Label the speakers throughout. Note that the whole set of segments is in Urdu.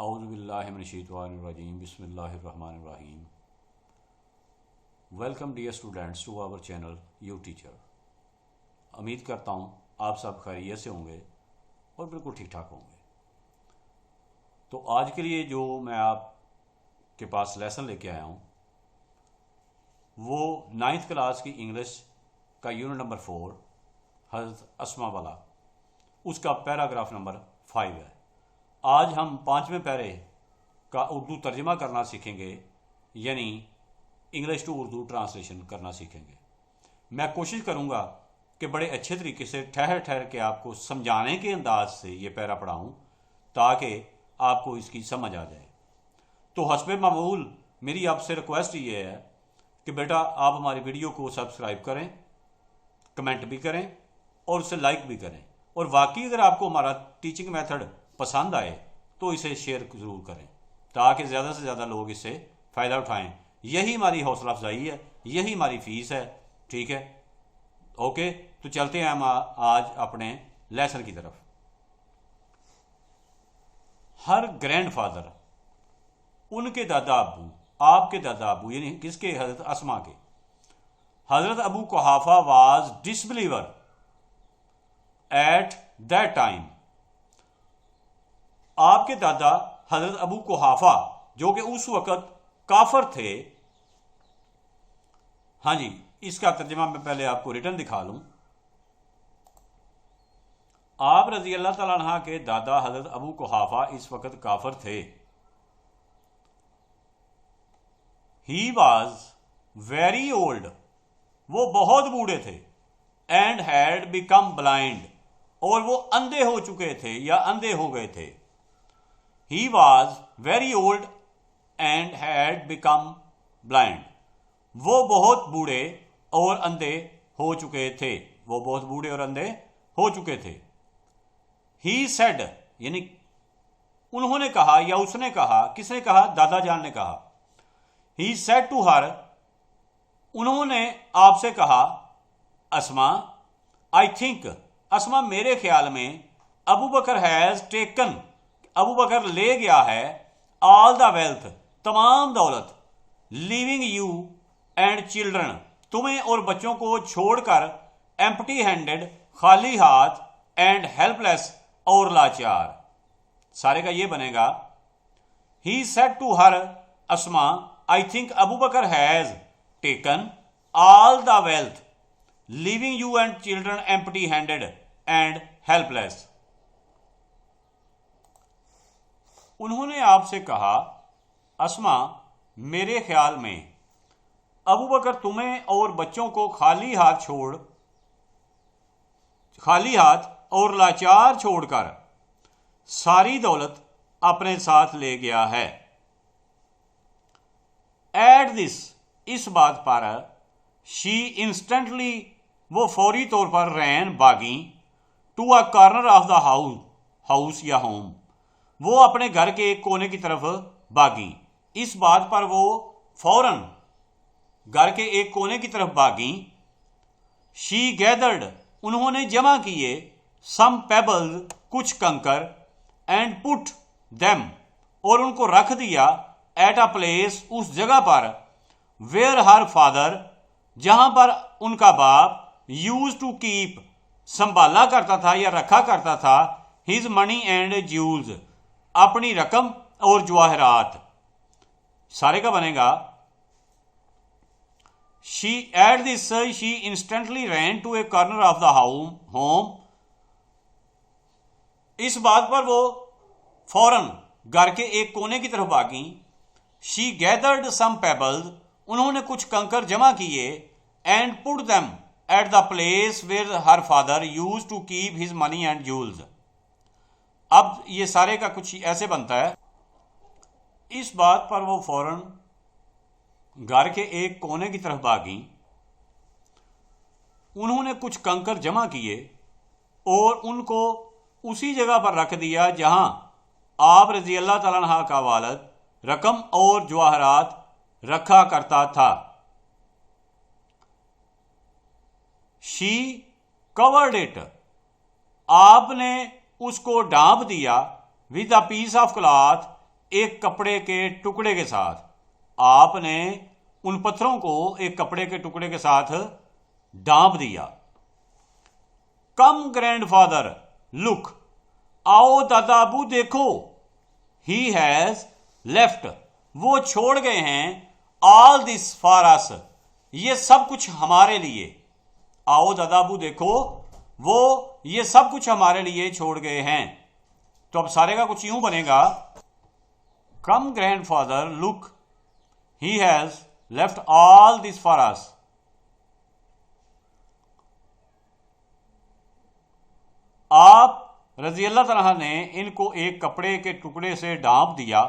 Speaker 1: اعوذ باللہ من الشیطان الرجیم بسم اللہ الرحمن الرحیم. Welcome dear students to our channel U Teacher. امید کرتا ہوں آپ سب خیریت سے ہوں گے اور بالکل ٹھیک ٹھاک ہوں گے. تو آج کے لیے جو میں آپ کے پاس لیسن لے کے آیا ہوں وہ 9th کلاس کی انگلش کا یونٹ نمبر 4 حضرت اسما والا، اس کا پیراگراف نمبر 5 ہے. آج ہم 5ویں پیرے کا اردو ترجمہ کرنا سیکھیں گے، یعنی انگلش ٹو اردو ٹرانسلیشن کرنا سیکھیں گے. میں کوشش کروں گا کہ بڑے اچھے طریقے سے ٹھہر کے آپ کو سمجھانے کے انداز سے یہ پیرا پڑھاؤں تاکہ آپ کو اس کی سمجھ آ جائے. تو حسب معمول میری آپ سے ریکویسٹ یہ ہے کہ بیٹا آپ ہماری ویڈیو کو سبسکرائب کریں، کمنٹ بھی کریں اور اسے لائک بھی کریں، اور واقعی اگر آپ کو ہمارا ٹیچنگ میتھڈ پسند آئے تو اسے شیئر ضرور کریں تاکہ زیادہ سے زیادہ لوگ اس سے فائدہ اٹھائیں. یہی ہماری حوصلہ افزائی ہے، یہی ہماری فیس ہے. ٹھیک ہے، اوکے. تو چلتے ہیں ہم آج اپنے لیسن کی طرف. ہر گرینڈ فادر، ان کے دادا ابو، آپ کے دادا ابو، یعنی کس کے؟ حضرت اسما کے. حضرت Abu Quhafa was disbeliever at that time. آپ کے دادا حضرت ابو قحافہ جو کہ اس وقت کافر تھے. ہاں جی، اس کا ترجمہ میں پہلے آپ کو ریٹن دکھا لوں. آپ رضی اللہ تعالیٰ عنہ کے دادا حضرت ابو قحافہ اس وقت کافر تھے. ہی واز ویری اولڈ، وہ بہت بوڑھے تھے. اینڈ ہیڈ بیکم بلائنڈ، اور وہ اندھے ہو چکے تھے یا اندھے ہو گئے تھے. He was very old and had become blind. وہ بہت بوڑھے اور اندھے ہو چکے تھے. وہ بہت بوڑھے اور اندھے ہو چکے تھے. He said، یعنی انہوں نے کہا یا اس نے کہا. کس نے کہا؟ دادا جان نے کہا. He said to her، انہوں نے آپ سے کہا، اسما، I think، اسما میرے خیال میں، ابو بکر has taken، ابو بکر لے گیا ہے، آل دا ویلتھ، تمام دولت، لیونگ یو اینڈ چلڈرن، تمہیں اور بچوں کو چھوڑ کر، ایمپٹی ہینڈڈ، خالی ہاتھ، اینڈ ہیلپ لیس، اور لاچار. سارے کا یہ بنے گا. He said to her, Asma, I think Abu Bakr has taken all the wealth, leaving you and children empty handed and helpless. انہوں نے آپ سے کہا، اسما میرے خیال میں، ابو بکر تمہیں اور بچوں کو خالی ہاتھ اور لاچار چھوڑ کر ساری دولت اپنے ساتھ لے گیا ہے. ایٹ دس، اس بات پر، شی انسٹنٹلی، وہ فوری طور پر، رین، بھاگی، to a corner of the house یا ہوم، وہ اپنے گھر کے ایک کونے کی طرف بھاگی. اس بات پر وہ فوراً گھر کے ایک کونے کی طرف بھاگی. شی گیدرڈ، انہوں نے جمع کیے، سم پیبلز، کچھ کنکر، اینڈ پٹ دیم، اور ان کو رکھ دیا، ایٹ اے پلیس، اس جگہ پر، ویئر ہر فادر، جہاں پر ان کا باپ، یوز ٹو کیپ، سنبھالا کرتا تھا یا رکھا کرتا تھا، ہز منی اینڈ جیولز، اپنی رقم اور جواہرات. سارے کا بنے گا. At this she instantly ran to a corner of the home, اس بات پر وہ فوراً گھر کے ایک کونے کی طرف بھاگیں. شی گیدرڈ سم پیبلز، انہوں نے کچھ کنکر جمع کیے، and put them at the place where her father used to keep his money and jewels. اب یہ سارے کا کچھ ایسے بنتا ہے. اس بات پر وہ فوراً گھر کے ایک کونے کی طرف بھاگیں. انہوں نے کچھ کنکر جمع کیے اور ان کو اسی جگہ پر رکھ دیا جہاں آپ رضی اللہ تعالیٰ عنہ کا والد رقم اور جواہرات رکھا کرتا تھا. شی کورڈ اٹ، آپ نے اس کو ڈانپ دیا، with a piece of cloth, ایک کپڑے کے ٹکڑے کے ساتھ، آپ نے ان پتھروں کو ایک کپڑے کے ٹکڑے کے ساتھ ڈانپ دیا۔ کم گرینڈ فادر لک، آؤ دادا ابو دیکھو، ہی ہیز لیفٹ، وہ چھوڑ گئے ہیں، آل دس فار اس، یہ سب کچھ ہمارے لیے۔ آؤ دادا ابو دیکھو، وہ یہ سب کچھ ہمارے لیے چھوڑ گئے ہیں۔ تو اب سارے کا کچھ یوں بنے گا، come grandfather look, he has left all this for us. آپ رضی اللہ تعالیٰ نے ان کو ایک کپڑے کے ٹکڑے سے ڈانپ دیا۔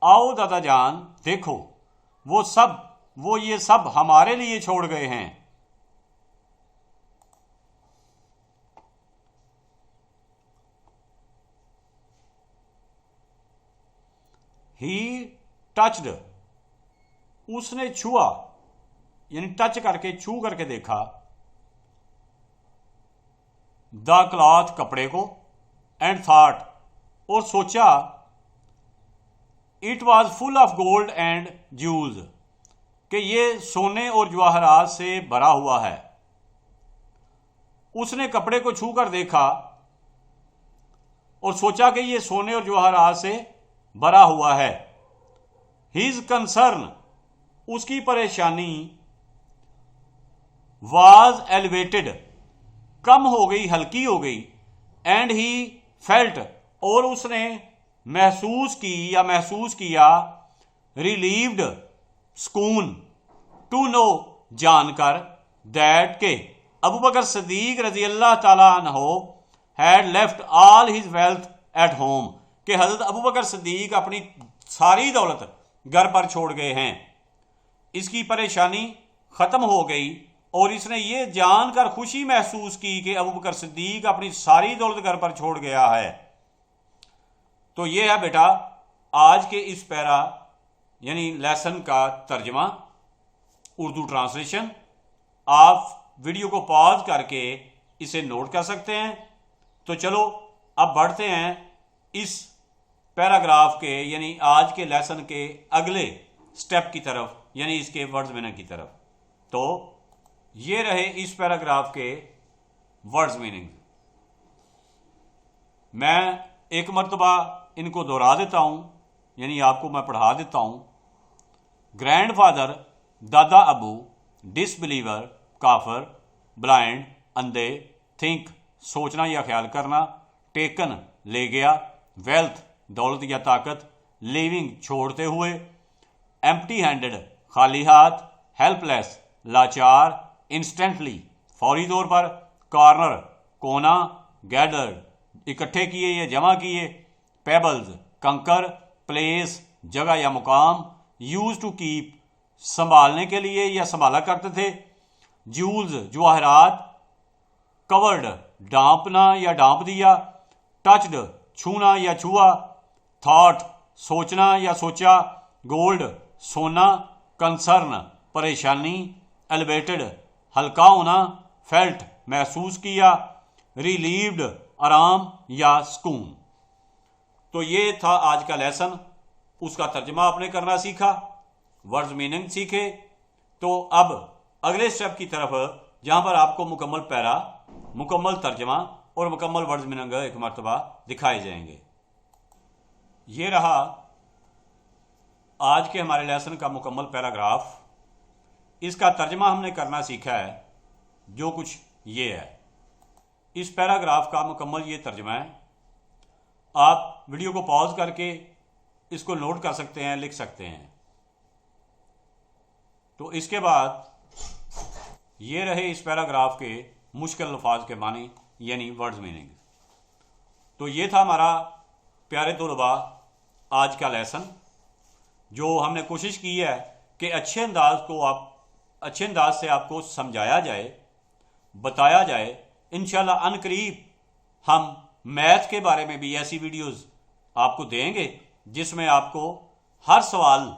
Speaker 1: آؤ دادا جان دیکھو، وہ یہ سب ہمارے لیے چھوڑ گئے ہیں۔ ہی ٹچڈ، اس نے چھوا، یعنی ٹچ کر کے، چھو کر کے دیکھا، دا کلاتھ، کپڑے کو، اینڈ تھاٹ، اور سوچا، it was full of gold and jewels, کہ یہ سونے اور جواہرات سے بھرا ہوا ہے۔ اس نے کپڑے کو چھو کر دیکھا اور سوچا کہ یہ سونے اور جواہرات سے بھرا ہوا ہے۔ ہز کنسرن، اس کی پریشانی، واز ایلیویٹڈ، کم ہو گئی، ہلکی ہو گئی، اینڈ ہی فیلٹ، اور اس نے محسوس کیا، ریلیوڈ، سکون، ٹو نو، جان کر، دیٹ، کہ ابو بکر صدیق رضی اللہ تعالیٰ عنہ had left all his wealth at home, کہ حضرت ابو بکر صدیق اپنی ساری دولت گھر پر چھوڑ گئے ہیں۔ اس کی پریشانی ختم ہو گئی اور اس نے یہ جان کر خوشی محسوس کی کہ ابو بکر صدیق اپنی ساری دولت گھر پر چھوڑ گیا ہے۔ تو یہ ہے بیٹا آج کے اس پیرا یعنی لیسن کا ترجمہ، اردو ٹرانسلیشن۔ آپ ویڈیو کو پاز کر کے اسے نوٹ کر سکتے ہیں۔ تو چلو اب بڑھتے ہیں اس پیراگراف کے یعنی آج کے لیسن کے اگلے سٹیپ کی طرف، یعنی اس کے ورڈز میننگ کی طرف۔ تو یہ رہے اس پیراگراف کے ورڈز میننگ۔ میں ایک مرتبہ ان کو دہرا دیتا ہوں، یعنی آپ کو میں پڑھا دیتا ہوں۔ گرینڈ فادر، دادا ابو، ڈس بلیور، کافر، بلائنڈ، اندھے، تھنک، سوچنا یا خیال کرنا، ٹیکن، لے گیا، ویلتھ، دولت یا طاقت، لیونگ، چھوڑتے ہوئے، ایمپٹی ہینڈڈ، خالی ہاتھ، ہیلپ لیس، لاچار، انسٹنٹلی، فوری طور پر، کارنر، کونا، گیدرڈ، اکٹھے کیے یا جمع کیے، پیبلز، کنکر، پلیس، جگہ یا مقام، یوز ٹو کیپ، سنبھالنے کے لیے یا سنبھالا کرتے تھے، جیولز، جواہرات، کورڈ، ڈانپنا یا ڈانپ دیا، ٹچڈ، چھونا یا چھوا، تھاٹ، سوچنا یا سوچا، گولڈ، سونا، کنسرن، پریشانی، ایلیویٹڈ، ہلکا ہونا، فیلٹ، محسوس کیا، ریلیوڈ، آرام یا سکون۔ تو یہ تھا آج کا لیسن، اس کا ترجمہ آپ نے کرنا سیکھا، ورڈز میننگ سیکھے۔ تو اب اگلے سٹیپ کی طرف جہاں پر آپ کو مکمل پیرا، مکمل ترجمہ اور مکمل ورڈز میننگ ایک مرتبہ دکھائے جائیں گے۔ یہ رہا آج کے ہمارے لیسن کا مکمل پیراگراف۔ اس کا ترجمہ ہم نے کرنا سیکھا ہے، جو کچھ یہ ہے۔ اس پیراگراف کا مکمل یہ ترجمہ ہے۔ آپ ویڈیو کو پاز کر کے اس کو نوٹ کر سکتے ہیں، لکھ سکتے ہیں۔ تو اس کے بعد یہ رہے اس پیراگراف کے مشکل الفاظ کے معنی یعنی ورڈز میننگ۔ تو یہ تھا ہمارا پیارے طلباء آج کا لیسن، جو ہم نے کوشش کی ہے کہ اچھے انداز سے آپ کو سمجھایا جائے، بتایا جائے۔ انشاءاللہ ان قریب ہم میتھ کے بارے میں بھی ایسی ویڈیوز آپ کو دیں گے جس میں آپ کو ہر سوال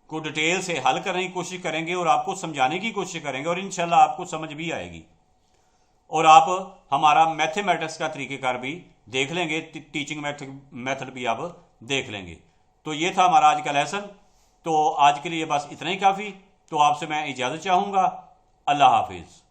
Speaker 1: کو ڈیٹیل سے حل کرنے کی کوشش کریں گے اور آپ کو سمجھانے کی کوشش کریں گے، اور انشاءاللہ آپ کو سمجھ بھی آئے گی۔ اور آپ ہمارا میتھمیٹکس کا طریقہ کار بھی دیکھ لیں گے، ٹیچنگ میتھڈ بھی آپ دیکھ لیں گے۔ تو یہ تھا ہمارا آج کا لیسن، تو آج کے لیے بس اتنا ہی کافی۔ تو آپ سے میں اجازت چاہوں گا، اللہ حافظ۔